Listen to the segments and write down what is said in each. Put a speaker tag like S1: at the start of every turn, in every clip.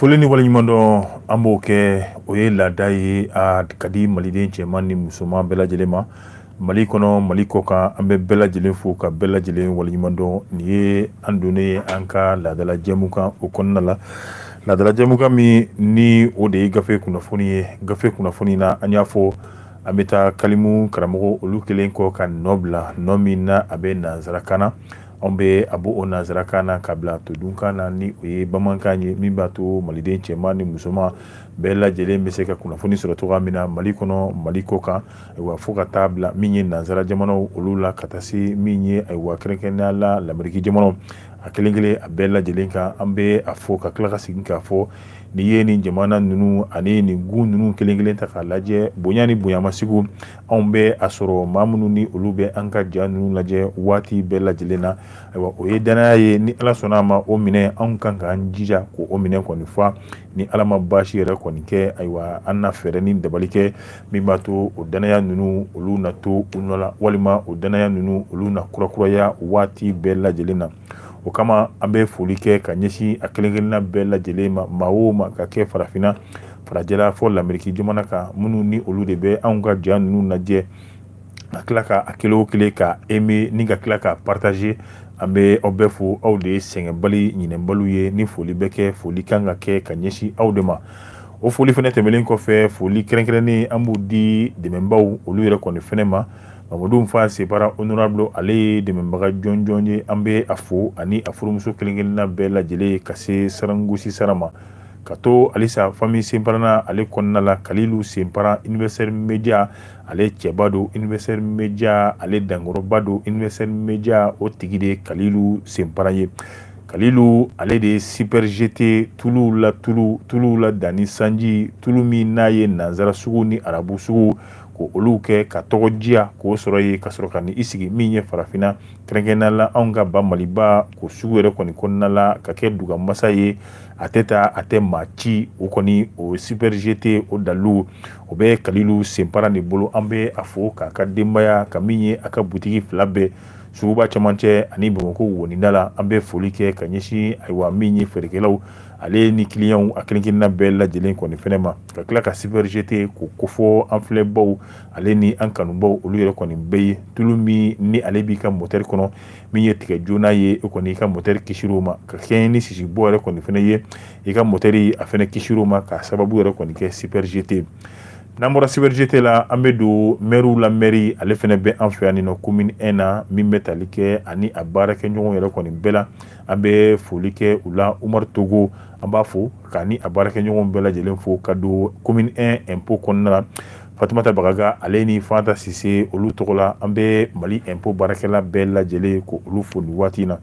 S1: Foli ni waleɲuman dɔn an b'o kɛ o ye laada ye a ka di maliden cɛman ni musoman bɛɛ lajɛlen ma mali kɔnɔ mali kɔ kan an bɛ bɛɛ lajɛlen fo ka bɛɛ lajɛlen waleɲuman dɔn nin ye an donnen an ka laadala jɛmukan o kɔnɔna la laadala jɛmukan min ni o de ye gafe kunnafoni ye gafe kunnafoni na an y'a fɔ an bɛ taa kalimu karamɔgɔ olu kelen kɔ ka nɔ bila nɔ min na a bɛ nanzarakan na anw bɛ a b'o nanzarakan na ka bila todunkan na ni o ye bamanankan ye min b'a to maliden cɛman ni musoman bɛɛ lajɛlen bɛ se ka kunnafoni sɔrɔ cogoya min na mali kɔnɔ mali kɔ kan ayiwa fo ka taa bila min ye nanzara jamanaw olu la ka taa se min ye ayiwa kɛrɛnkɛrɛnnenya la lameriki jamanaw a kelen kelen a bɛɛ lajɛlen kan an bɛ a fɔ ka tila ka segin k'a fɔ ni ye nin jamana ninnu ani nin gun ninnu kelen kelen ta k'a lajɛ bonya ni bonyamasigi anw bɛ a sɔrɔ maa minnu ni olu bɛ an ka ja ninnu lajɛ waati bɛɛ lajɛlen na ayiwa o ye danaya ye ni ala sɔnna a ma o minɛ anw kan k'an jija ko o minɛ kɔni fa ni ala ma baasi yɛrɛ kɔni kɛ ayiwa an na fɛɛrɛ ni dabali kɛ min b'a to o danaya ninnu olu na to u nɔ la walima o danaya ninnu olu na kurakuraya waati bɛɛ lajɛlen na o kama an bɛ foli kɛ ka ɲɛsin a kelenkelenna bɛɛ lajɛlen ma maa o ma ka kɛ farafinna farajɛla fɔ lameriki jamana kan minnu ni olu de bɛ anw ka ja ninnu lajɛ ka tila ka a kelen o kelen ka aimer ni ka tila ka partager an bɛ aw bɛɛ fo aw de ye sɛgɛnbali ɲinɛbaliw ye ni foli bɛ kɛ foli kan ka kɛ ka ɲɛsin aw de ma o foli fana tɛmɛnen kɔfɛ foli kɛrɛnkɛrɛnnen an b'u di dɛmɛbaw olu yɛrɛ kɔni fɛnɛ ma Mamadou Fa Separa honorable ale ye dɛmɛbaga jɔnjɔn ye an bɛ a fo ani a furumuso kelenkelenna bɛɛ lajɛlen ka se Sarangosi Sara ma ka to halisa famille Senparana ale kɔnɔna la Kalilu Senpara Universel Media ale cɛba don Universel Media ale dankɔrɔba don Universel Media o tigi de Kalilu Senpara ye Kalilu ale de ye Super GT tulu la danni sanji tulu min n'a ye nanzara sugu ni arabu sugu ko olu kɛ ka tɔgɔ diya k'o sɔrɔ ye ka sɔrɔ ka ni i sigi min ye farafinna kɛrɛnkɛrɛnnenya la anw ka ba maliba ko sugu yɛrɛ kɔni kɔnɔna la ka kɛ dugamasa ye a tɛ taa a tɛ maa ci o kɔni o Super GT o dalu o bɛ Kalilu Senpara de bolo an bɛ a fo k'a ka denbaya ka min ye a ka butigi fila bɛɛ suguba camancɛ ani Bamakɔ woninda la an bɛ foli kɛ ka ɲɛsin ayiwa min ye feerekɛlaw ale ni clientw a kelenkelenna bɛɛ lajɛlen kɔni fɛnɛ ma ka tila ka Super GT ko kofɔ an filɛbaw ale ni an kanubaw olu yɛrɛ kɔni bɛɛ ye tulu min ni ale b'i ka moteur kɔnɔ min ye tigɛ joona ye o kɔni i ka moteur kisir'o ma ka kɛɲɛ ni sisibɔ yɛrɛ kɔni fɛnɛ ye i ka moteur a fɛnɛ kisir'o ma ka sababu yɛrɛ kɔni kɛ Super GT n'an bɔra Super GT la an bɛ don maire la mairie ale fɛnɛ bɛ an fɛ yan nɔ commune 1 na min bɛ tali kɛ ani a baarakɛɲɔgɔn yɛrɛ kɔni bɛɛ la an bɛ foli kɛ u la Umaru Togo an b'a fo ka ni a baarakɛɲɔgɔn bɛɛ lajɛlen fo ka don commune 1 impôt kɔnɔna la Fatumata Bagaga ale ni Fanta Sise olu tɔgɔ la an bɛ Mali impôt baarakɛla bɛɛ lajɛlen ko olu fo nin waati na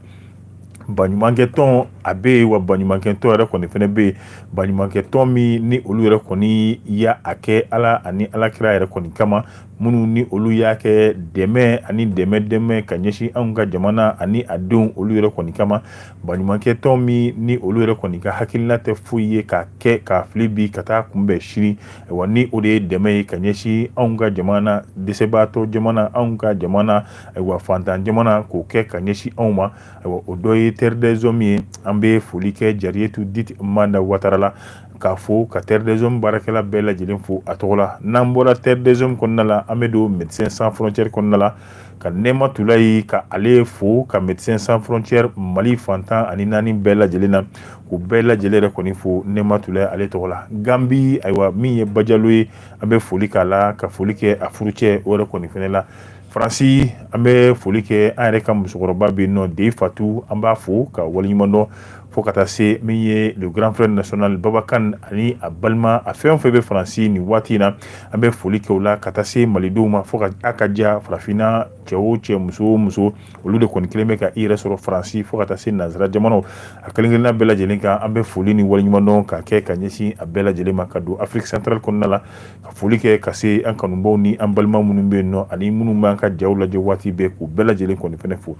S1: baɲumankɛtɔn a bɛ yen wa baɲumankɛtɔn yɛrɛ kɔni fɛnɛ bɛ yen baɲumankɛtɔn min ni olu yɛrɛ kɔni y'a kɛ ala ani alakira yɛrɛ kɔni kama minnu ni olu y'a kɛ dɛmɛ ani dɛmɛ ka ɲɛsin anw ka jamana ani a denw olu yɛrɛ kɔni kama baɲumankɛtɔn min ni olu yɛrɛ kɔni ka hakilina tɛ foyi ye ka kɛ ka fili bi ka taa kunbɛn sini wa ni o de ye dɛmɛ ye ka ɲɛsin anw ka jamana dɛsɛbaatɔ jamana anw ka jamana ayiwa fantan jamana k'o kɛ ka ɲɛsin anw ma ayiwa o dɔ ye terre des hommes ye an bɛ foli kɛ Jariyɛtu Diti Manda Watara la k'a fo ka terre des hommes baarakɛla bɛɛ lajɛlen fo a tɔgɔ la n'an bɔra terre des hommes kɔnɔna la an bɛ don Médecins Sans Frontières kɔnɔna la ka Nɛma Tulayi ka ale fo ka Médecins Sans Frontières Mali fantan ani naani bɛɛ lajɛlen na k'u bɛɛ lajɛlen yɛrɛ kɔni fo Nɛma Tulayi ale tɔgɔ la Gambi ayiwa min ye Bajalo ye an bɛ foli k'a la ka foli kɛ a furucɛ o yɛrɛ kɔni fɛnɛ la Faransi an bɛ foli kɛ an yɛrɛ ka musokɔrɔba bɛ yen nɔ Den Fatu an b'a fo ka waleɲuman dɔn fo ka taa se min ye le grand frère national Babakan ani a balima a fɛn o fɛn bɛ Faransi nin waati in na an bɛ foli kɛ o la ka taa se malidenw ma fo ka a ka diya farafinna cɛ o cɛ muso o muso olu de kɔni kelen bɛ ka i yɛrɛ sɔrɔ Faransi fo ka taa se nanzara jamanaw a kelenkelenna bɛɛ lajɛlen kan an bɛ foli ni waleɲuman dɔn ka kɛ ka ɲɛsin a bɛɛ lajɛlen ma ka don Afrique centrale kɔnɔna la ka foli kɛ ka se an kanubaw ni an balima minnu bɛ yen nɔ ani minnu b'an ka jaw lajɛ waati bɛɛ k'u bɛɛ lajɛlen kɔni fɛnɛ fo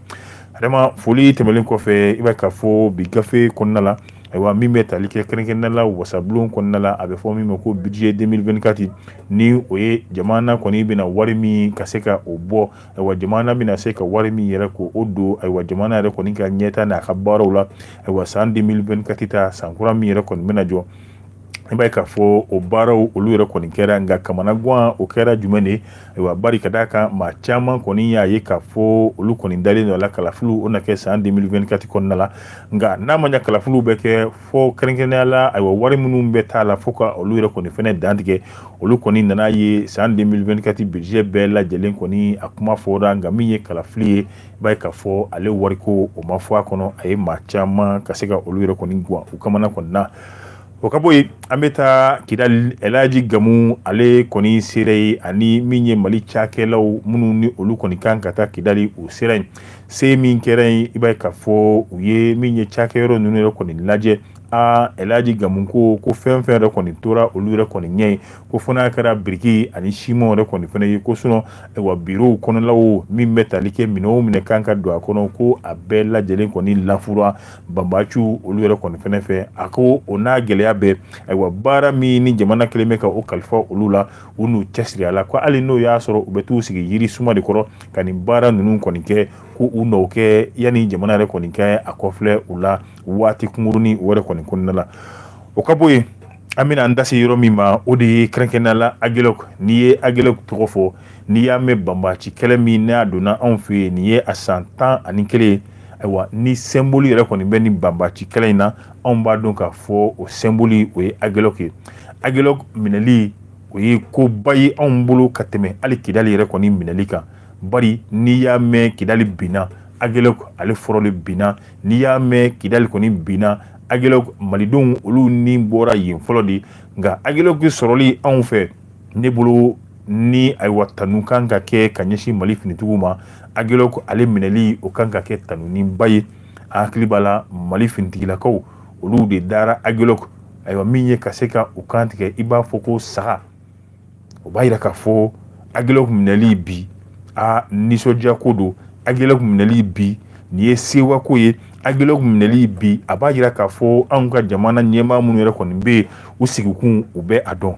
S1: adama foli tɛmɛlen kɔfɛ i b'a k'a fɔ bi gafe kɔnɔna la aywa min bɛ tali kɛ kɛrɛnkɛrɛnnenya la wasabulon kɔnɔna la a bɛ fɔ min ma ko budget 2024 ni o ye jamana kɔni bɛna wari min ka se ka o bɔ aywa jamana bɛna se ka wari min yɛrɛ ko o don aywa jamana yɛrɛ kɔni ka ɲɛta n'a ka baaraw la aywa san 2024 ta san kura min yɛrɛ kɔni bɛna jɔ i b'a ye k'a fɔ o baaraw olu yɛrɛ kɔni kɛra nka kamana gan o kɛra jumɛn de ayiwa bari ka d'a kan maa caman kɔni y'a ye k'a fɔ olu kɔni dalen don a la kalafiliw o na kɛ san 2024 kɔnɔna la nka n'a ma ɲɛ kalafiliw bɛ kɛ fɔ kɛrɛnkɛrɛnnenya la ayiwa wari minnu bɛ t'a la fo ka olu yɛrɛ kɔni fɛnɛ dantigɛ olu kɔni nana ye san 2024 budget bɛɛ lajɛlen kɔni a kuma fɔra nka min ye kalafili ye i b'a ye k'a fɔ ale wariko o ma fɔ a kɔnɔ a ye maa caman ka se ka olu yɛrɛ kɔni gan u kamana kɔni na o ka bɔ yen an bɛ taa Kidali Elhaji Gamu ale kɔni sera ye ani min ye Mali cakɛlaw minnu ni olu kɔni kan ka taa Kidali o sera yen se min kɛra yen i b'a ye k'a fɔ u ye min ye cakɛyɔrɔ ninnu yɛrɛ kɔni lajɛ Elhaji Gamu ko fɛn fɛn yɛrɛ kɔni tora olu yɛrɛ kɔni ɲɛ ye ko fo n'a kɛra biriki ani siman yɛrɛ kɔni fɛnɛ ye ko sinon wa bureau kɔnɔlaw min bɛ tali kɛ minɛ o minɛ kan ka don a kɔnɔ ko a bɛɛ lajɛlen kɔni lafura banbaciw olu yɛrɛ kɔni fɛnɛ fɛ a ko o n'a gɛlɛya bɛɛ ayiwa baara min ni jamana kelen bɛ ka o kalifa olu la u n'u cɛsiri a la ko hali n'o y'a sɔrɔ u bɛ t'u sigi yiri suma de kɔrɔ ka nin baara ninnu kɔni kɛ ko u n'o kɛ yanni jamana yɛrɛ kɔni kɛ a kɔfilɛ u la waati kunkurunin o yɛrɛ kɔni kɔnɔna la o ka bɔ yen an bɛna an da se yɔrɔ min ma o de ye kɛrɛnkɛrɛnnenya la Aguelec n'i ye Aguelec tɔgɔ fɔ n'i y'a mɛn banbaci kɛlɛ min n'a donna anw fɛ yen nin ye a san 11 ye ayiwa ni symbole yɛrɛ kɔni bɛ nin banbaci kɛlɛ in na anw b'a dɔn k'a fɔ o symbole o ye Aguelec ye Aguelec minɛli o ye koba ye anw bolo ka tɛmɛ hali Kidali yɛrɛ kɔni minɛli kan bari n'i y'a mɛn Kidali binna Aguelec ale fɔlɔ binna n'i y'a mɛn Kidali kɔni binna Aguelec malidenw olu ni bɔra yen fɔlɔ de nka Aguelec sɔrɔli anw fɛ ne bolo ni ayiwa tanu kan ka kɛ ka ɲɛsin Mali finitigiw ma Aguelec ale minɛli o kan ka kɛ tanuniba ye a hakili b'a la Mali finitigilakaw olu de dara Aguelec ayiwa min ye ka se ka u kan tigɛ i b'a fɔ ko saga o b'a yira k'a fɔ Aguelec minɛli bi nisɔndiya ko don Aguelec minɛli bi nin ye sewako ye Aguelec minɛli bi a b'a yira k'a fɔ anw ka jamana ɲɛmaa minnu yɛrɛ kɔni bɛ yen u sigikun u bɛ a dɔn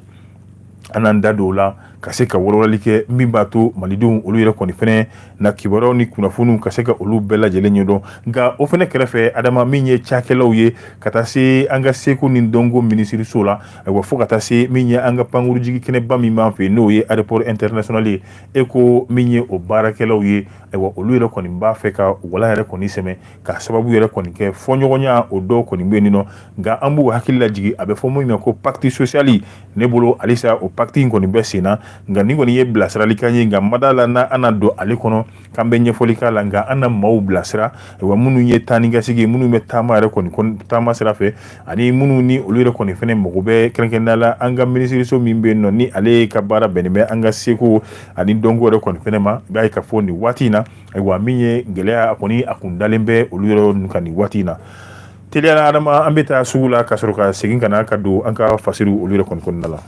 S1: an n'an da don o la ka se ka walawalali kɛ min b'a to malidenw olu yɛrɛ kɔni fɛnɛ na kibaruyaw ni kunnafoniw ka se ka olu bɛɛ lajɛlen ɲɛdɔn nka o fɛnɛ kɛrɛfɛ adama min ye cakɛlaw ye ka taa se an ka seko ni dɔnko minisiriso la ayiwa fo ka taa se min ye an ka pankurujigi kɛnɛba min b'an fɛ n'o ye aéroport international ye e ko min ye o baarakɛlaw ye ayiwa olu yɛrɛ kɔni b'a fɛ ka wala yɛrɛ kɔni sɛmɛ ka sababu yɛrɛ kɔni kɛ fɔɲɔgɔnya o dɔw kɔni bɛ yen nɔ nka an b'u hakili lajigi a bɛ fɔ min ma ko pacte social ne bolo halisa o pacte in kɔni bɛ sen na nka nin kɔni ye bilasiralikan ye nka mada la n'an don ale kɔnɔ k'an bɛ ɲɛfɔli k'a la nka an na maaw bilasira wa minnu ye taa ni ka segi minnu bɛ taama yɛrɛ kɔni taama sira fɛ ani minnu ni olu yɛrɛ kɔni fɛnɛ mago bɛ kɛrɛnkɛrɛnnenya la an ka minisiriso min bɛ yen nɔ ni ale ka baara bɛnnen bɛ an ka seko ani dɔnko yɛrɛ kɔni fɛnɛ ma i b'a ye k'a fɔ nin waati in na ayiwa min ye gɛlɛya kɔni a kun dalen bɛ olu yɛrɛ kan nin waati in na teliya la adama an bɛ taa sugu la ka sɔrɔ ka segin ka na ka don an ka fasiriw olu yɛrɛ kɔni kɔnɔna la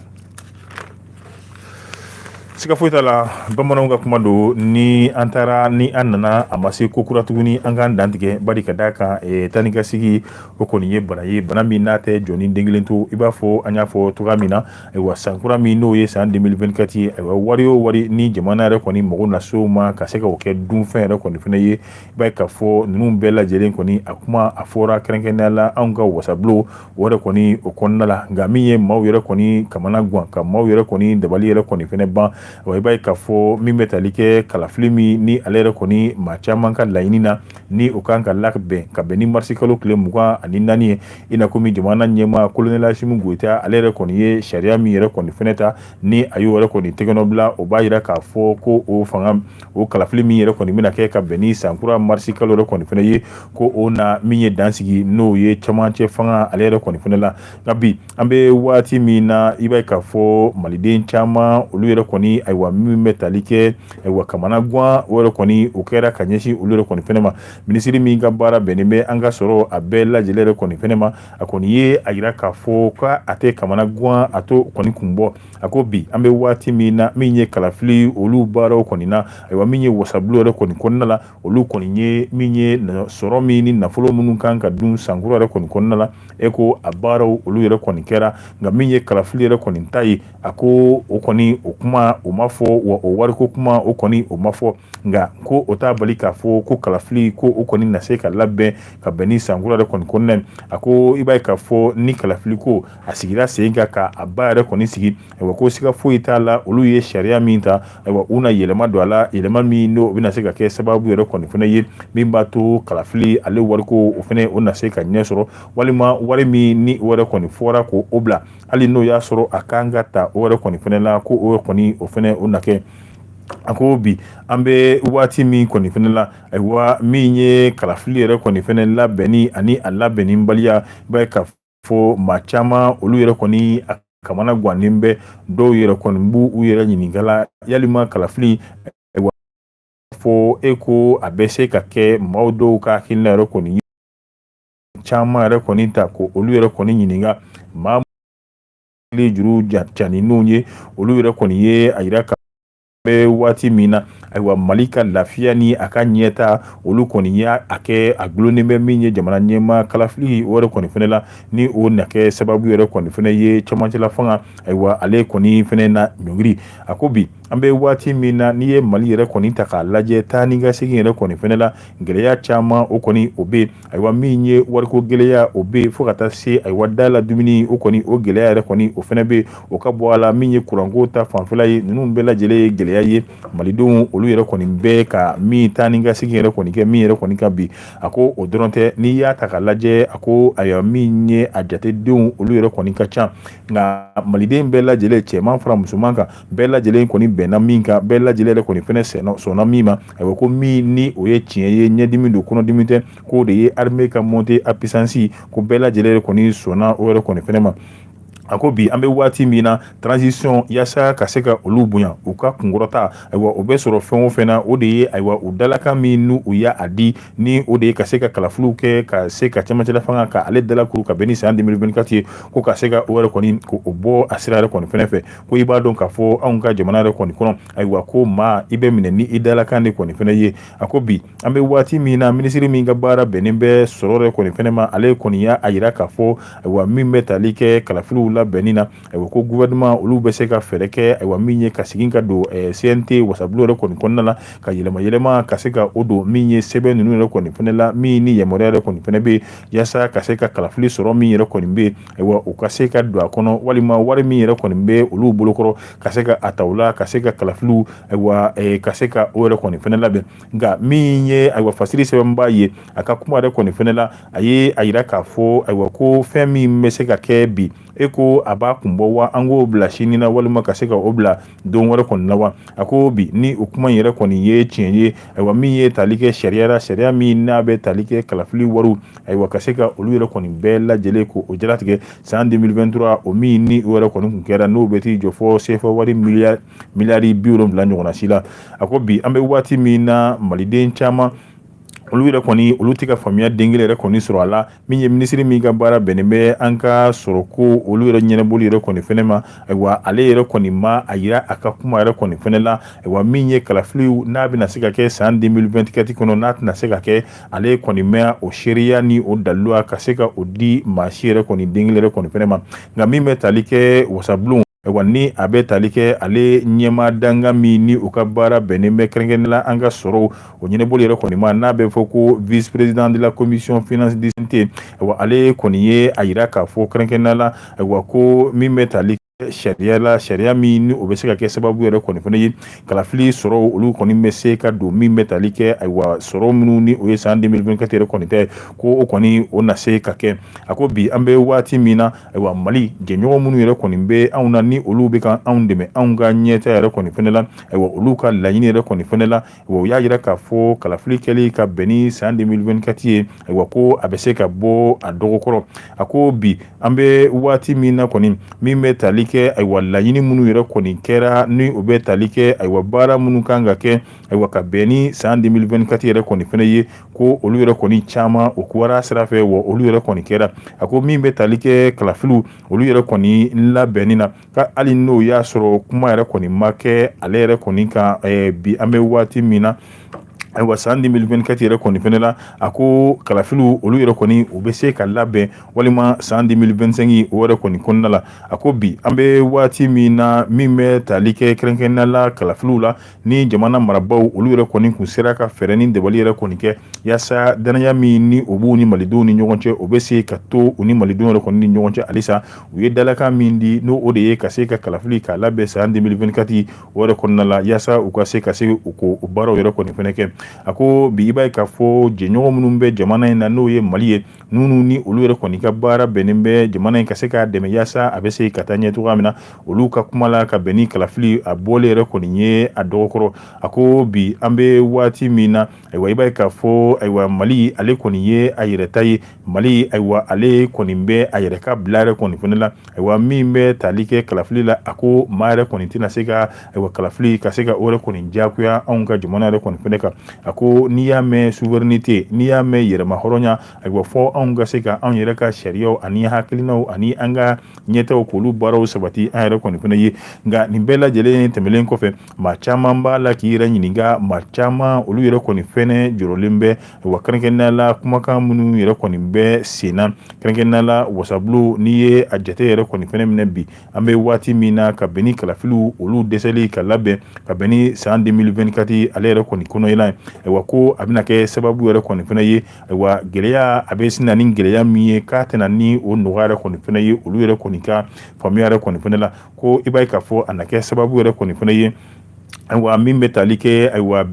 S1: siga foyi t'a la bamananw ka kuma don ni an taara ni an nana a ma se ko kura tuguni an k'an dantigɛ bari ka d'a kan tani ka sigi o kɔni ye bana ye bana min n'a tɛ jɔ ni den kelen to i b'a fɔ an y'a fɔ cogoya min na ayiwa san kura min n'o ye san 2024 ye ayiwa wari o wari ni jamana yɛrɛ kɔni mago na se o ma ka se ka o kɛ dunfɛn yɛrɛ kɔni fɛnɛ ye i b'a ye k'a fɔ ninnu bɛɛ lajɛlen kɔni a kuma a fɔra kɛrɛnkɛrɛnnenya la anw ka wasabilo o yɛrɛ kɔni o kɔnɔna la nka min ye maaw yɛrɛ kɔni kamana gan ka maaw yɛrɛ kɔni dabali yɛrɛ kɔni fɛnɛ ban wa i b'a ye k'a fɔ min bɛ tali kɛ kalafili min ni ale yɛrɛ kɔni maa caman ka laɲini na ni o kan ka labɛn ka bɛn ni marisi kalo tile 24 ye i na komi jamana ɲɛmaa kolonɛli Asimu Goyita ale yɛrɛ kɔni ye sariya min yɛrɛ kɔni fɛnɛ ta ni a y'o yɛrɛ kɔni tɛgɛnɔ bila o b'a yira k'a fɔ ko o fanga o kalafili min yɛrɛ kɔni bɛna kɛ ka bɛn ni sankura marisi kalo yɛrɛ kɔni fɛnɛ ye ko o na min ye dansigi n'o ye camancɛ fanga ale yɛrɛ kɔni fɛnɛ la nka bi an bɛ waati min na i b'a ye k'a fɔ maliden caman olu yɛrɛ kɔni ayiwa min bɛ tali kɛ ayiwa kamana guwan o yɛrɛ kɔni o kɛra ka ɲɛsin olu yɛrɛ kɔni fɛnɛ ma minisiri min ka baara bɛnnen bɛ an ka sɔrɔ a bɛɛ lajɛlen yɛrɛ kɔni fɛnɛ ma a kɔni ye a yira k'a fɔ ka a tɛ kamana guwan a to kɔni kun bɔ a ko bi an bɛ waati min na min ye kalafili olu baaraw kɔni na ayiwa min ye wasabulon yɛrɛ kɔni kɔnɔna la olu kɔni ye min ye sɔrɔ min ni nafolo minnu kan ka dun sankura yɛrɛ kɔni kɔnɔna la e ko a baaraw olu yɛrɛ kɔni kɛra nka min ye kalafili yɛrɛ kɔni ta ye a ko o kɔni o kuma o ma fɔ wa o wariko kuma o kɔni o ma fɔ nka ko o t'a bali k'a fɔ ko kalafili ko o kɔni na se ka labɛn ka bɛn ni sankura yɛrɛ kɔni kɔnɔna a ko i b'a ye k'a fɔ ni kalafili ko a sigira sen kan ka a ba yɛrɛ kɔni sigi ayiwa ko siga foyi t'a la olu ye sariya min ta ayiwa u na yɛlɛma don a la yɛlɛma min n'o bɛna se ka kɛ sababu yɛrɛ kɔni fana ye min b'a to kalafili ale wariko o fana o na se ka ɲɛ sɔrɔ walima wari min ni o yɛrɛ kɔni fɔra ko o bila hali n'o y'a sɔrɔ a kan ka ta o yɛrɛ kɔni fana la ko o kɔni o fana o na kɛ a ko bi an bɛ waati min kɔni fana la ayiwa min ye kalafili yɛrɛ kɔni fana labɛnni ani a labɛnni baliya i b'a ye k'a fɔ maa caman olu yɛrɛ kɔni a kamana gannen bɛ dɔw yɛrɛ kɔni b'u u yɛrɛ ɲininkala yalima kalafili ayiwa fɔ e ko a bɛ se ka kɛ maaw dɔw ka hakilina yɛrɛ kɔni caman yɛrɛ kɔni ta ko olu yɛrɛ kɔni ɲininka maa juru janinw ye olu yɛrɛ kɔni ye a yira ka bɛ waati min na ayiwa mali ka lafiya ni a ka ɲɛta olu kɔni y'a kɛ a gulonnen bɛ min ye jamana ɲɛma kalafili o yɛrɛ kɔni fɛnɛ la ni o na kɛ sababu yɛrɛ kɔni fɛnɛ ye cɛmancɛla fanga ayiwa ale kɔni fɛnɛ na ɲɔngiri a ko bi an bɛ waati min na n'i ye mali yɛrɛ kɔni ta k'a lajɛ taa ni ka segin yɛrɛ kɔni fɛnɛ la gɛlɛya caman o kɔni o bɛ ayiwa min ye wariko gɛlɛya o bɛ fo ka taa se ayiwa da la dumuni o kɔni o gɛlɛya yɛrɛ kɔni o fɛnɛ bɛ o ka bɔ a la min ye kuranko ta fanfɛla ye ninnu bɛɛ lajɛlen ye gɛlɛya ye malidenw olu yɛrɛ kɔni bɛɛ ka min taa ni ka segin yɛrɛ kɔni kɛ min yɛrɛ kɔni ka bi a ko o dɔrɔn tɛ n'i y'a ta k'a lajɛ a ko ayiwa min ye a jatedenw olu yɛrɛ kɔni ka ca nka maliden bɛɛ lajɛlen cɛman fara musoman kan bɛɛ lajɛlen kɔni bɛnna min kan bɛɛ lajɛlen yɛrɛ kɔni fɛnɛ sɔnna min ma ayiwa ko min ni o ye tiɲɛ ye ɲɛdimi don kɔnɔdimi tɛ k'o de ye armée ka monter à puissance ko bɛɛ lajɛlen yɛrɛ kɔni sɔnna o yɛrɛ kɔni fɛnɛ ma a ko bi an bɛ waati min na transition yaasa ka se ka olu bonya u ka kunkɔrɔta ayiwa o bɛ sɔrɔ fɛn o fɛn na o de ye ayiwa u dalakan min n'u y'a di ni o de ye ka se ka kalafiliw kɛ ka se ka cɛmancɛla fanga ka ale dalakuru ka bɛn ni san 2024 ye ko ka se ka o yɛrɛ kɔni ko o bɔ a sira yɛrɛ kɔni fɛnɛ fɛ ko i b'a dɔn k'a fɔ anw ka jamana yɛrɛ kɔni kɔnɔ ayiwa ko maa i bɛ minɛ ni i dalakan de kɔni fɛnɛ ye a ko bi an bɛ waati min na minisiri min ka baara bɛnnen bɛ sɔrɔ yɛrɛ kɔni fɛnɛ ma ale kɔni y'a yira k'a fɔ ayiwa min bɛ tali kɛ kalafiliw labɛnni na ayiwa ko gouvernement olu bɛ se ka fɛɛrɛ kɛ ayiwa min ye ka segin ka don CNT wasabulon yɛrɛ kɔni kɔnɔna la ka yɛlɛma ka se ka o don min ye sɛbɛn ninnu yɛrɛ kɔni fɛnɛ la min ni yamaruya yɛrɛ kɔni fɛnɛ bɛ yaasa ka se ka kalafili sɔrɔ min yɛrɛ kɔni bɛ ayiwa u ka se ka don a kɔnɔ walima wari min yɛrɛ kɔni bɛ olu bolokɔrɔ ka se ka a ta o la ka se ka kalafiliw ayiwa ka se ka o yɛrɛ kɔni fɛnɛ labɛn nka min ye ayiwa fasiri sɛbɛnbaa ye a ka kuma yɛrɛ kɔni fɛnɛ la a ye a yira k'a fɔ ayiwa ko fɛn min bɛ se ka kɛ bi e ko a b'a kun bɔ wa an k'o bila sini na walima ka se ka o bila don wɛrɛ kɔni na wa a ko bi ni o kuma yɛrɛ kɔni ye tiɲɛ ye ayiwa min ye tali kɛ sariya min n'a bɛ tali kɛ kalafili wariw ayiwa ka se ka olu yɛrɛ kɔni bɛɛ lajɛlen ko o jalatigɛ san 2023 o min ni o yɛrɛ kɔni kun kɛra n'o bɛ t'i jɔ fɔ CFA wari miliyari 70 ɲɔgɔnna si la a ko bi an bɛ waati min na maliden caman olu yɛrɛ kɔni olu tɛ ka faamuya den kelen yɛrɛ kɔni sɔrɔ a la min ye minisiri min ka baara bɛnnen bɛ an ka sɔrɔ ko olu yɛrɛ ɲɛnaboli yɛrɛ kɔni fɛnɛ ma ayiwa ale yɛrɛ kɔni ma a yira a ka kuma yɛrɛ kɔni fɛnɛ la ayiwa min ye kalafiliw n'a bɛna se ka kɛ san 2024 kɔnɔ n'a tɛna se ka kɛ ale kɔni mɛ o seereya ni o daliluya ka se ka o di maa si yɛrɛ kɔni den kelen yɛrɛ kɔni fɛnɛ ma nka min bɛ tali kɛ wasabulon ayiwa ni a bɛ tali kɛ ale ɲɛma danga min ni u ka baara bɛnnen bɛ kɛrɛnkɛrɛnnen la an ka sɔrɔ o ɲɛnaboli yɛrɛ kɔni ma n'a bɛ fɔ ko vice président de la commission finance de santé ayiwa ale kɔni ye a yira k'a fɔ kɛrɛnkɛrɛnnen la ayiwa ko min bɛ tali sariya min ni o bɛ se ka kɛ sababu yɛrɛ kɔni fana ye kalafili sɔrɔ olu kɔni bɛ se ka don min bɛ tali kɛ ayiwa sɔrɔ minnu ni o ye san 2024 yɛrɛ kɔni tɛ ko o kɔni o na se ka kɛ a ko bi an bɛ waati min na ayiwa mali jɛɲɔgɔn minnu yɛrɛ kɔni bɛ anw na ni olu bɛ ka anw dɛmɛ anw ka ɲɛta yɛrɛ kɔni fana la ayiwa olu ka laɲini yɛrɛ kɔni fana la ayiwa u y'a yira k'a fɔ kalafili kɛli ka bɛn ni san 2024 ye ayiwa ko a bɛ se ka bɔ a dɔgɔkɔrɔ a ko bi an bɛ waati min na kɔni min bɛ tali kɛ ke ayiwa laɲini minnu yɛrɛ kɔni kɛra ni o bɛ tali kɛ ayiwa baara minnu kan ka kɛ ayiwa ka bɛn ni san 2024 yɛrɛ kɔni fɛnɛ ye ko olu yɛrɛ kɔni caman o kuwara sira fɛ wa olu yɛrɛ kɔni kɛra a ko min bɛ tali kɛ kalafiliw olu yɛrɛ kɔni labɛnni na ka hali n'o y'a sɔrɔ kuma yɛrɛ kɔni ma kɛ ale yɛrɛ kɔni kan bi an bɛ waati min na ayiwa san 2024 yɛrɛ kɔni fɛnɛ la a ko kalafiliw olu yɛrɛ kɔni u bɛ se ka labɛn walima san 2025 o yɛrɛ kɔni kɔnɔna la a ko bi an bɛ waati min na min bɛ tali kɛ kɛrɛnkɛrɛnnenya la kalafiliw la ni jamana marabaw olu yɛrɛ kɔni kun sera ka fɛɛrɛ ni dabali yɛrɛ kɔni kɛ yaasa danaya min ni o b'u ni malidenw ni ɲɔgɔn cɛ o bɛ se ka to u ni malidenw yɛrɛ kɔni ni ɲɔgɔn cɛ halisa u ye dalakan min di n'o o de ye ka se ka kalafili k'a labɛn san 2024 o yɛrɛ kɔnɔna la yaasa u ka se u ko o baaraw yɛrɛ kɔni fɛnɛ kɛ a ko bi i b'a ye k'a fɔ jɛɲɔgɔn minnu bɛ jamana in na n'o ye Mali ye n'u ni olu yɛrɛ kɔni ka baara bɛnnen bɛ jamana in ka se k'a dɛmɛ yaasa a bɛ se ka taa ɲɛ cogoya min na olu ka kuma la ka bɛn ni kalafili a bɔlen yɛrɛ kɔni ye a dɔgɔkɔrɔ a ko bi an bɛ waati min na ayiwa i b'a ye k'a fɔ ayiwa Mali ale kɔni ye a yɛrɛ ta ye Mali ayiwa ale kɔni bɛ a yɛrɛ ka bila yɛrɛ kɔni fɛnɛ la ayiwa min bɛ tali kɛ kalafili la a ko maa yɛrɛ kɔni tɛna se ka ayiwa kalafili ka se ka o yɛrɛ kɔni diyagoya anw ka jamana yɛrɛ kɔni fɛnɛ kan a ko n'i y'a mɛn souveraineté n'i y'a mɛn yɛrɛma hɔrɔnya ayiwa fɔ anw ka se ka anw yɛrɛ ka sariyaw ani hakilinaw ani an ka ɲɛtaw k'olu baaraw sabati an yɛrɛ kɔni fɛnɛ ye nka nin bɛɛ lajɛlen tɛmɛlen kɔfɛ maa caman b'a la k'i yɛrɛ ɲininka maa caman olu yɛrɛ kɔni fɛnɛ jɔrɔlen bɛ wa kɛrɛnkɛrɛnnenya la kumakan minnu yɛrɛ kɔni bɛ sen na kɛrɛnkɛrɛnnenya la wasabulu n'i ye a jate yɛrɛ kɔni fɛnɛ minɛ bi an bɛ waati min na ka bɛn ni kalafiliw olu dɛsɛli ka labɛn ka bɛn ni san 2024 ale yɛrɛ kɔni kɔnɔyɛlɛn ayiwa ko a bɛna kɛ sababu yɛrɛ kɔni fɛnɛ ye ayiwa gɛlɛya a bɛ sina ni gɛlɛya min ye k'a tɛna ni o nɔgɔya yɛrɛ kɔni fɛnɛ ye olu yɛrɛ kɔni ka faamuya yɛrɛ kɔni fɛnɛ la ko i b'a ye k'a fɔ a na kɛ sababu yɛrɛ kɔni fɛnɛ ye ayiwa min bɛ tali kɛ ayiwa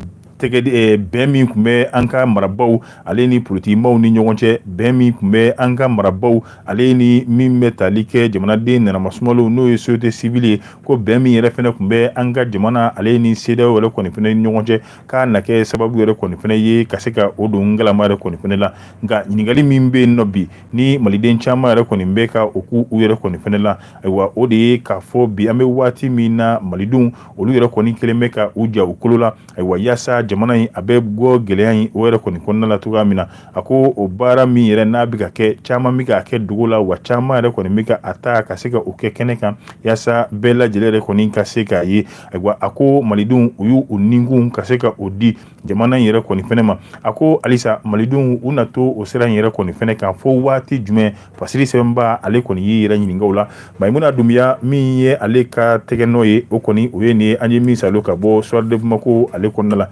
S1: bɛn min tun bɛ an ka marabaw ale ni politikimaw ni ɲɔgɔn cɛ bɛn min tun bɛ an ka marabaw ale ni min bɛ tali kɛ jamanaden nanamasumalenw n'o ye société civile ye ko bɛn min yɛrɛ fɛnɛ tun bɛ an ka jamana ale ni CEDEAO yɛrɛ kɔni fɛnɛ ni ɲɔgɔn cɛ k'a na kɛ sababu yɛrɛ kɔni fɛnɛ ye ka se ka o don ngalama yɛrɛ kɔni fɛnɛ la nka ɲininkali min bɛ yen nɔ bi ni maliden caman yɛrɛ kɔni bɛ ka o k'u yɛrɛ kɔni fɛnɛ la ayiwa o de ye k'a fɔ bi an bɛ waati min na malidenw olu yɛrɛ kɔni kelen bɛ ka u ja u kolo la ayiwa yaasa jamana in a bɛ bɔ gɛlɛya in o yɛrɛ kɔni kɔnɔna la cogoya min na a ko o baara min yɛrɛ n'a bɛ ka kɛ caman bɛ ka kɛ dugu la wa caman yɛrɛ kɔni bɛ ka a ta ka se ka o kɛ kɛnɛ kan yaasa bɛɛ lajɛlen yɛrɛ kɔni ka se k'a ye ayiwa a ko malidenw u y'u nikun ka se ka o di jamana in yɛrɛ kɔni fɛnɛ ma a ko halisa malidenw u na to o sira in yɛrɛ kɔni fɛnɛ kan fo waati jumɛn fasiri sɛbɛnba ale kɔni y'i yɛrɛ ɲininka o la Maimuna Dunbiya min ye ale ka tɛgɛnɔ ye o kɔni o ye nin ye an ye min salo ka bɔ Soir de Bamako ale kɔnɔna la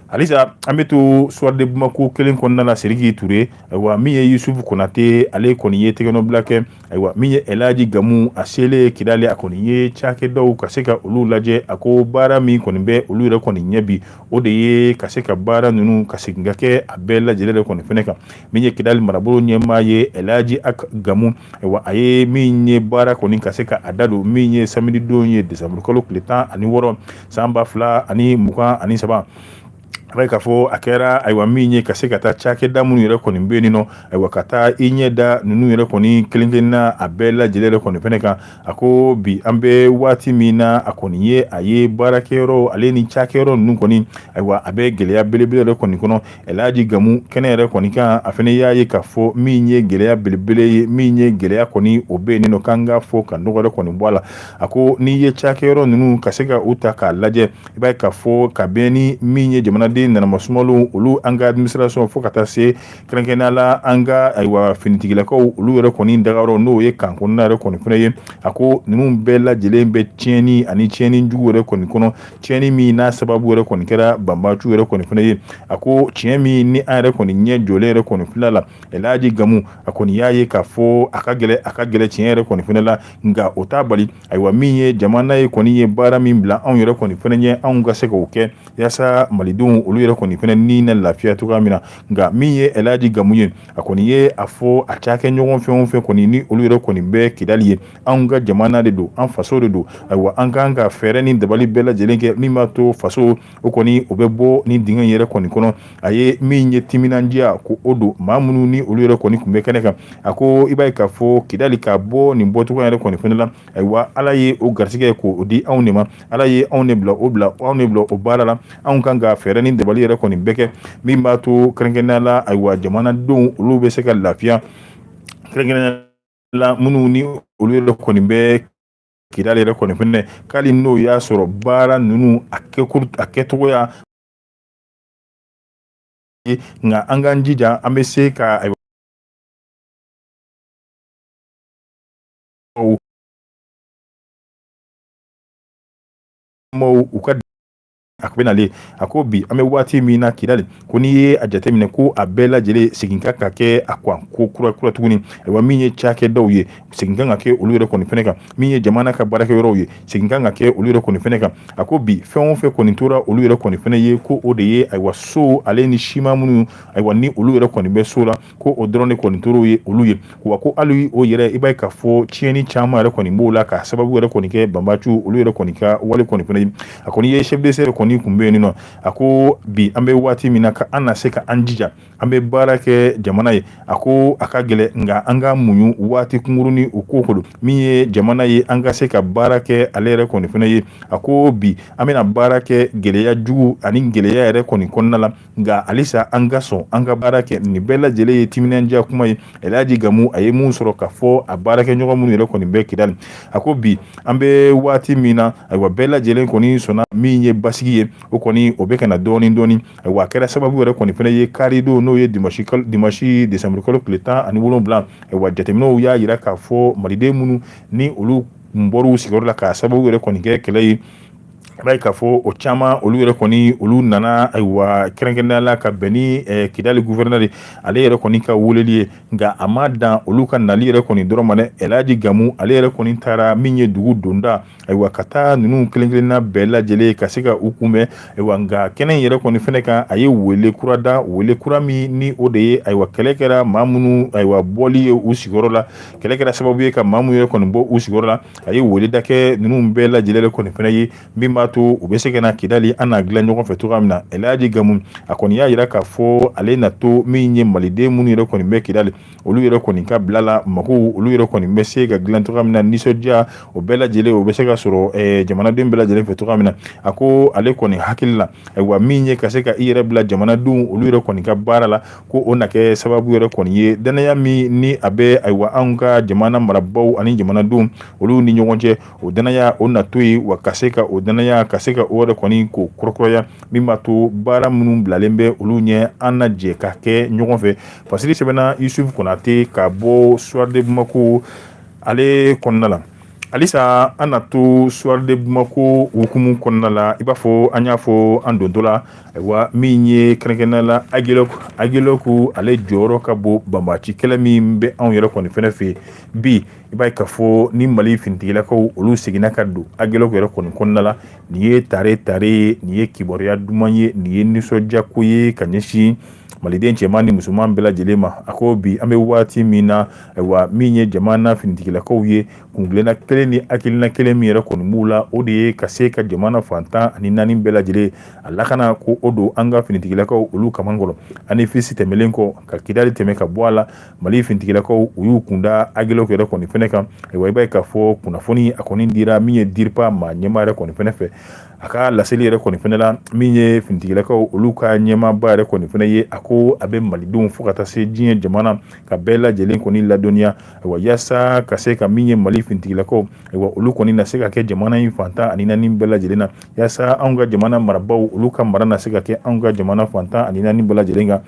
S1: halisa an bɛ to Soir de Bamako kelen kɔnɔna la Sidiki Ture ayiwa min ye Yusufu Konate ale kɔni ye tɛgɛnɔbila kɛ ayiwa min ye Elhaji Gamu a selen Kidali a kɔni ye cakɛdaw ka se ka olu lajɛ a ko baara min kɔni bɛ olu yɛrɛ kɔni ɲɛ bi o de ye ka se ka baara ninnu ka segin ka kɛ a bɛɛ lajɛlen yɛrɛ kɔni fɛnɛ kan min ye Kidali marabolo ɲɛmaa ye Elhaji Gamu ayiwa a ye min ye baara kɔni ka se ka a da don min ye samedi don ye décembre kalo tile 16 san 2023 a bɛ k'a fɔ a kɛra ayiwa min ye ka se ka taa cakɛda minnu yɛrɛ kɔni bɛ yen nɔ ayiwa ka taa i ɲɛ da ninnu yɛrɛ kɔni kelen kelenna a bɛɛ lajɛlen yɛrɛ kɔni fɛnɛ kan a ko bi an bɛ waati min na a kɔni ye a ye baarakɛyɔrɔ ale ni cakɛyɔrɔ ninnu kɔni ayiwa a bɛ gɛlɛya belebele yɛrɛ kɔni kɔnɔ Elhaji Gamu kɛnɛ yɛrɛ kɔni kan a fɛnɛ y'a ye k'a fɔ min ye gɛlɛya belebele ye min ye gɛlɛya kɔni o bɛ yen nɔ k'an ka fɔ ka nɔgɔ yɛrɛ kɔni bɔ a la a ko n'i ye cakɛyɔrɔ ninnu ka se ka u ta k'a lajɛ i b'a ye k'a fɔ ka bɛn ni min ye jamanaden nanamasumalenw olu an ka administration fo ka taa se kɛrɛnkɛrɛnnenya la an ka ayiwa finitigilakaw olu yɛrɛ kɔni dagayɔrɔ n'o ye kan kɔnɔna yɛrɛ kɔni fɛnɛ ye a ko ninnu bɛɛ lajɛlen bɛ tiɲɛni ani tiɲɛni jugu yɛrɛ kɔni kɔnɔ tiɲɛni min n'a sababu yɛrɛ kɔni kɛra banbaatu yɛrɛ kɔni fɛnɛ ye a ko tiɲɛ min ni an yɛrɛ kɔni ɲɛ jɔlen yɛrɛ kɔni filɛ la Elhaji Gamu a kɔni y'a ye k'a fɔ a ka gɛlɛ tiɲɛ yɛrɛ kɔni fɛnɛ la nka o t'a bali ayiwa min ye jamana ye kɔni ye baara min bila anw yɛrɛ kɔni fɛnɛ ɲɛ anw ka se k'o kɛ yaasa malidenw olu yɛrɛ kɔni fɛnɛ ni na lafiya cogoya min na nka min ye Elhaji Gamu ye a kɔni ye a fɔ a cakɛ ɲɔgɔn fɛn o fɛn kɔni ni olu yɛrɛ kɔni bɛ Kidali ye anw ka jamana de don an faso de don ayiwa an kan ka fɛɛrɛ ni dabali bɛɛ lajɛlen kɛ min b'a to faso o kɔni o bɛ bɔ ni dingɛ yɛrɛ kɔni kɔnɔ a ye min ye timinandiya ko o don maa minnu ni olu yɛrɛ kɔni tun bɛ kɛnɛ kan a ko i b'a ye k'a fɔ Kidali ka bɔ nin bɔcogo yɛrɛ kɔni fɛnɛ la ayiwa Ala ye o garisɛgɛ k'o di anw de ma Ala ye anw de bila o baara la anw kan ka fɛɛrɛ ni dabali yɛrɛ kɔni bɛɛ kɛ min b'a to kɛrɛnkɛrɛnnenya la ayiwa jamanadenw olu bɛ se ka lafiya kɛrɛnkɛrɛnnenya la minnu ni olu yɛrɛ kɔni bɛ Kidali yɛrɛ kɔni fɛnɛ k'ali n'o y'a sɔrɔ baara ninnu a kɛcogoya nka an k'an jija an bɛ se ka u ka a bɛ nalen a ko bi an bɛ waati min na Kidali ko n'i ye a jateminɛ ko a bɛɛ lajɛlen segin kan ka kɛ a kan ko kura tuguni ayiwa min ye cakɛdaw ye segin kan ka kɛ olu yɛrɛ kɔni fɛnɛ kan min ye jamana ka baarakɛyɔrɔw ye segin kan ka kɛ olu yɛrɛ kɔni fɛnɛ kan a ko bi fɛn o fɛn kɔni tora olu yɛrɛ kɔni fɛnɛ ye ko o de ye ayiwa so ale ni siman minnu ayiwa ni olu yɛrɛ kɔni bɛ so la ko o dɔrɔn de kɔni tor'o ye olu ye wa ko hali o yɛrɛ i b'a ye k'a fɔ tiɲɛni caman yɛrɛ kɔni b'o la k'a sababu yɛrɛ kɔni kɛ banbaaciw olu yɛrɛ kɔni ka wale kɔni fɛnɛ ye a kɔni ye chef de service kɔni kun bɛ yen nɔ a ko bi an bɛ waati min na ka an na se ka an jija an bɛ baara kɛ jamana ye a ko a ka gɛlɛ nka an ka muɲu waati kunkurunin o ko don min ye jamana ye an ka se ka baara kɛ ale yɛrɛ kɔni fɛnɛ ye a ko bi an bɛna baara kɛ gɛlɛya jugu ani gɛlɛya yɛrɛ kɔni kɔnɔna la nka halisa an ka sɔn an ka baara kɛ nin bɛɛ lajɛlen ye timinandiya kuma ye Elhaji Gamu a ye mun sɔrɔ ka fɔ a baarakɛɲɔgɔn minnu yɛrɛ kɔni bɛ Kidali a ko bi an bɛ waati min na ayiwa bɛɛ lajɛlen kɔni sɔnna min ye basigi ye o kɔni o bɛ ka na dɔɔni ayiwa a kɛra sababu yɛrɛ kɔni fɛnɛ ye kari don n'o ye dimanche décembre kalo tile 17 ayiwa jateminɛw y'a yira k'a fɔ maliden minnu ni olu kun bɔr'u sigiyɔrɔ la k'a sababu yɛrɛ kɔni kɛ kɛlɛ ye i b'a ye k'a fɔ o caman olu yɛrɛ kɔni olu nana ayiwa kɛrɛnkɛrɛnnenya la ka bɛn ni Kidali gouverneur ale yɛrɛ kɔni ka weleli ye nka a ma dan olu ka nali yɛrɛ kɔni dɔrɔn ma dɛ Elhaji Gamu ale yɛrɛ kɔni taara min ye dugu donda ayiwa ka taa ninnu kelen kelenna bɛɛ lajɛlen ka se ka u kunbɛn ayiwa nka kɛnɛ in yɛrɛ kɔni fɛnɛ kan a ye wele kura min ni o de ye ayiwa kɛlɛ kɛra maa minnu ayiwa bɔli ye u sigiyɔrɔ la kɛlɛ kɛra sababu ye ka maa minnu yɛrɛ kɔni bɔ u sigiyɔrɔ la a ye weleda kɛ ninnu bɛɛ lajɛlen kɔni fɛnɛ ye min b'a to u bɛ se ka na Kidali an n'a dilan ɲɔgɔn fɛ cogoya min na Elhaji Gamu a kɔni y'a yira k'a fɔ ale na to min ye maliden minnu yɛrɛ kɔni bɛ Kidali olu yɛrɛ kɔni ka bila la magow olu yɛrɛ kɔni bɛ se ka dilan cogoya min na nisɔndiya o bɛɛ lajɛlen o bɛ se ka sɔrɔ jamanaden bɛɛ lajɛlen fɛ cogoya min na a ko ale kɔni hakili la ayiwa min ye ka se ka i yɛrɛ bila jamanadenw olu yɛrɛ kɔni ka baara la ko o na kɛ sababu yɛrɛ kɔni ye danaya min ni a bɛ ayiwa anw ka jamana marabaaw ani jamanadenw olu ni ɲɔgɔn cɛ o danaya o na to yen wa ka se ka o danaya ka se ka o yɛrɛ kɔni k'o kɔrɔkɔrɔya min b'a to baara minnu bilalen bɛ olu ɲɛ an na jɛ ka kɛ ɲɔgɔn fɛ Fasili sɛbɛnna Yusufu Konate ka bɔ Soir de Bamako ale kɔnɔna la halisa an na to Soir de Bamako hukumu kɔnɔna la i b'a fɔ an y'a fɔ an dontɔ la ayiwa min ye kɛrɛnkɛrɛnnenya la Agiloku ale jɔyɔrɔ ka bon banbaaci kɛlɛ min bɛ anw yɛrɛ kɔni fɛnɛ fɛ bi i b'a ye k'a fɔ ni Mali finitigilakaw olu seginna ka don Agiloku yɛrɛ kɔni kɔnɔna la nin ye tare nin ye kibaruya duman ye nin ye nisɔndiyako ye ka ɲɛsin maliden cɛman ni musoman bɛɛ lajɛlen ma a ko bi an bɛ waati min na ayiwa min ye jamana finitigilakaw ye kungilenna kelen ni hakilina kelen min yɛrɛ kɔni b'u la o de ye ka se ka jamana fantan ani naani bɛɛ lajɛlen a lakana ko o don an ka finitigilakaw olu kaman kɔrɔ ani fisi tɛmɛlen kɔ ka Kidali tɛmɛ ka bɔ a la Mali finitigilakaw u y'u kunda Agiloku yɛrɛ kɔni fɛnɛ kan ayiwa i b'a ye k'a fɔ kunnafoni a kɔni dira min ye DIRPA maa ɲɛmaa yɛrɛ kɔni fɛnɛ fɛ a ka laseli yɛrɛ kɔni fɛnɛ la min ye finitigilakaw olu ka ɲɛmaaba yɛrɛ kɔni fɛnɛ ye a ko a bɛ malidenw fo ka taa se diɲɛ jamana ka bɛɛ lajɛlen kɔni ladɔnniya ayiwa yaasa ka se ka min ye Mali finitigilakaw ayiwa olu kɔni na se ka kɛ jamana in fantan ani naani bɛɛ lajɛlen na yaasa anw ka jamana marabaaw olu ka mara na se ka kɛ anw ka jamana fantan ani naani bɛɛ lajɛlen kan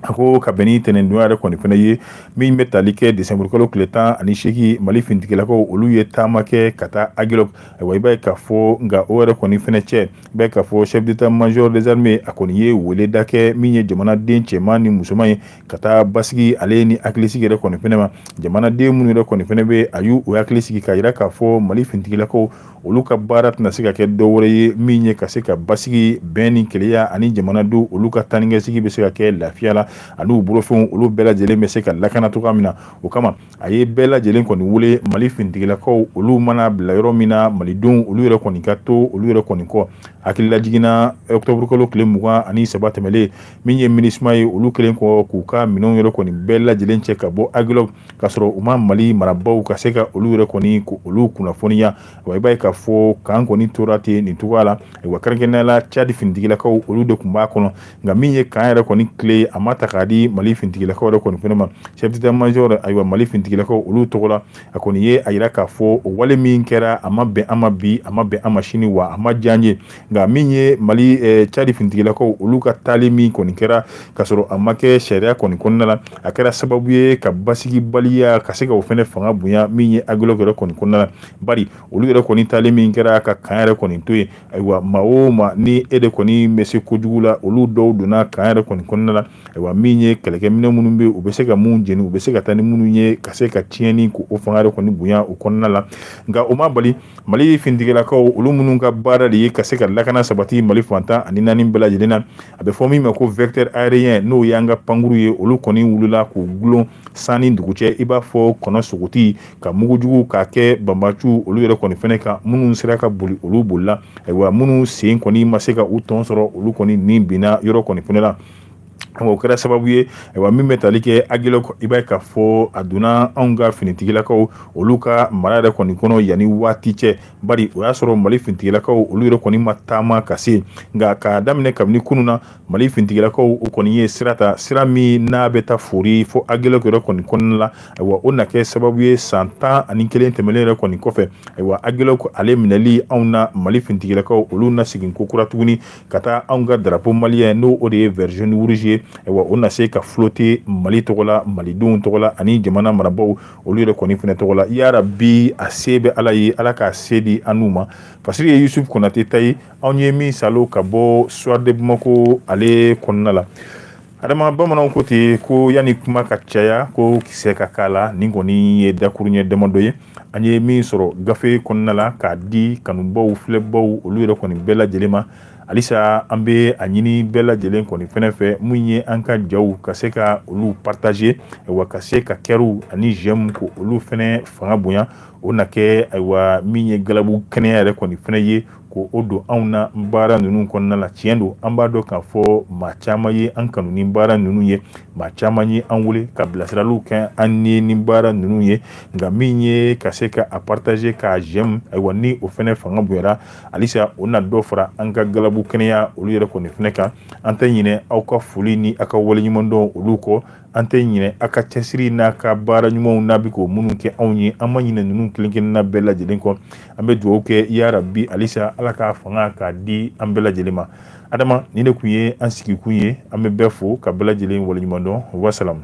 S1: ako ka bɛn ni tɛnɛndonya yɛrɛ kɔni fana ye min bɛ tali kɛ desanburu kalo tile 18 mali fintigilakaw olu ye taama kɛ ka taa agilok ayiwa i b'a ye k'a fɔ nka o yɛrɛ kɔni fana cɛ i b'a ye k'a fɔ chef d'état major des armées a kɔni ye weleda kɛ min ye jamanaden cɛman ni musoman ye ka taa basigi ale ni hakilisigi yɛrɛ kɔni fana ma jamanaden minnu yɛrɛ kɔni fana bɛ a y'u hakili sigi ka yira k'a fɔ mali fintigilakaw olu ka baara tɛna se ka kɛ dɔ wɛrɛ ye min ye ka se ka basigi bɛn ni keleya ani jamanadenw olu ka tanikɛsigi bɛ se ka kɛ lafiya la ani u bolofɛnw olu bɛɛ lajɛlen bɛ se ka lakana cogoya min na o kama a ye bɛɛ lajɛlen kɔni wele mali fintigilakaw olu mana bila yɔrɔ min na malidenw olu yɛrɛ kɔni ka to olu yɛrɛ kɔni kɔ hakililajiginna octobre kalo tile 23 tɛmɛlen min ye MINUSMA ye olu kelen kɔ k'u ka minɛnw yɛrɛ kɔni bɛɛ lajɛlen cɛ ka bɔ agilok k'a sɔrɔ u ma mali marabaw ka se ka olu yɛrɛ kɔni ko olu kunnafoniya wa i b'a ye k'a fɔ k'an kɔni tora ten nin cogoya la ayiwa kɛrɛnkɛrɛnnenya la Tchad fintigilakaw olu de tun b'a kɔnɔ nka min ye k'an yɛrɛ kɔni tile a ma ta k'a di mali fintigilakaw yɛrɛ kɔni fana ma chef d'état major ayiwa mali fintigilakaw olu tɔgɔ la a kɔni ye a yira k'a fɔ o wale min kɛra a ma bɛn an ma bi a ma bɛn an ma sini wa a ma diya n ye nka min ye mali Tchad fintigilakaw olu ka taali min kɔni kɛra k'a sɔrɔ a ma kɛ sariya kɔni kɔnɔna la a kɛra sababu ye ka basigibaliya ka se ka o fana fanga bonya min ye agilok yɛrɛ kɔni kɔnɔna la bari olu yɛrɛ kɔni taali min kɛra ka kan yɛrɛ kɔni to yen ayiwa maa o maa ni e de kɔni bɛ se kojugu la olu dɔw donna kan yɛrɛ kɔni kɔnɔna la ayiwa min ye kɛlɛkɛminɛ minnu bɛ u bɛ se ka mun jeni u bɛ se ka taa ni minnu ye ka se ka tiɲɛni ko o fanga yɛrɛ kɔni bonya o kɔnɔna la nka o ma bali mali fintigilakaw olu minnu ka baara de ye ka se ka lakana sabati mali fantan ani naani bɛɛ lajɛlen na a bɛ fɔ min ma ko vecteur aérien n'o y'an ka pankuru ye olu kɔni wulila k'u gulon sanni dugu cɛ i b'a fɔ kɔnɔ sogoti ka mugujugu k'a kɛ banbacu olu yɛrɛ kɔni fɛnɛ kan minnu sera ka boli olu bolila ayiwa minnu sen kɔni ma se ka u tɔn sɔrɔ olu kɔni nin binna yɔrɔ kɔni fɛnɛ la o kɛra sababu ye ayiwa min bɛ tali kɛ agilok i b'a ye k'a fɔ a donna anw ka finitigilakaw olu ka mara yɛrɛ kɔni kɔnɔ yanni waati cɛ bari o y'a sɔrɔ mali finitigilakaw olu yɛrɛ kɔni ma taama ka se nka k'a daminɛ kabini kunun na mali finitigilakaw o kɔni ye sira ta sira min n'a bɛ taa fori fo agilok yɛrɛ kɔni kɔnɔna la ayiwa o na kɛ sababu ye san 11 tɛmɛlen yɛrɛ kɔni kɔfɛ ayiwa agilok ale minɛli anw na mali finitigilakaw olu na segin ko kura tuguni ka taa anw ka drapeau malien n'o o de ye vert jaune rouge ye ayiwa o na se ka flotter mali tɔgɔ la malidenw tɔgɔ la ani jamana marabaw olu yɛrɛ kɔni fɛnɛ tɔgɔ la yarabi a se bɛ ala ye ala k'a se di an n'u ma fasiri ye Yusuf Konate ta ye anw ye min salo ka bɔ soir de Bamako ale kɔnɔna la adama bamananw ko ten ko yanni kuma ka caya ko kisɛ ka k'a la nin kɔni ye dakuruɲɛ damadɔ ye an ye min sɔrɔ gafe kɔnɔna la k'a di kanubaw filɛbaw olu yɛrɛ kɔni bɛɛ lajɛlen ma halisa an bɛ a ɲini bɛɛ lajɛlen kɔni fɛnɛ fɛ mun ye an ka jaw ka se ka olu partager wa ka se ka kɛrw ani j'aime ko olu fɛnɛ fanga bonya o na kɛ ayiwa min ye galabu kɛnɛya yɛrɛ kɔni fɛnɛ ye ko o don anw na baara ninnu kɔnɔna la tiɲɛ don an b'a dɔn k'a fɔ maa caman ye an kanu ni baara ninnu ye maa caman ye an wele ka bilasiraliw kɛ an ni nin baara ninnu ye nka min ye ka se ka a partager k'a j'aime ayiwa ni o fɛnɛ fanga bonyara halisa o na dɔ fara an ka galabu kɛnɛya olu yɛrɛ kɔni fɛnɛ kan an tɛ ɲinɛ aw ka foli ni aw ka waleɲuman dɔn olu kɔ an tɛ ɲinɛ aw ka cɛsiri n'a ka baara ɲumanw n'a bɛ k'o minnu kɛ anw ye an ma ɲinɛ ninnu kelen kelenna bɛɛ lajɛlen kɔ an bɛ dugawu kɛ yarabi halisa ala k'a fanga k'a di an bɛɛ lajɛlen ma adama nin de kun ye an sigi kun ye an bɛ bɛɛ fo ka bɛɛ lajɛlen waleɲuman dɔn wasalam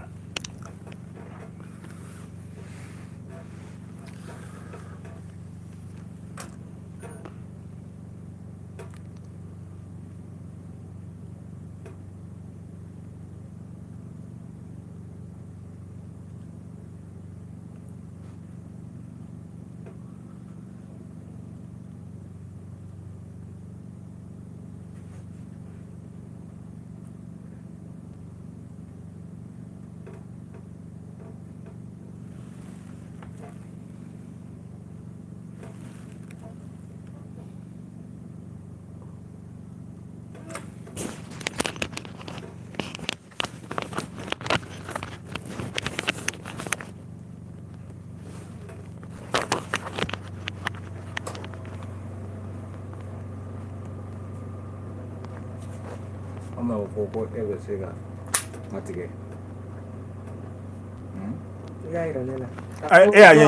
S2: an b'a fɔ ko e bɛ se ka matigɛ.
S3: I y'a yira ne la.
S1: e y'a ye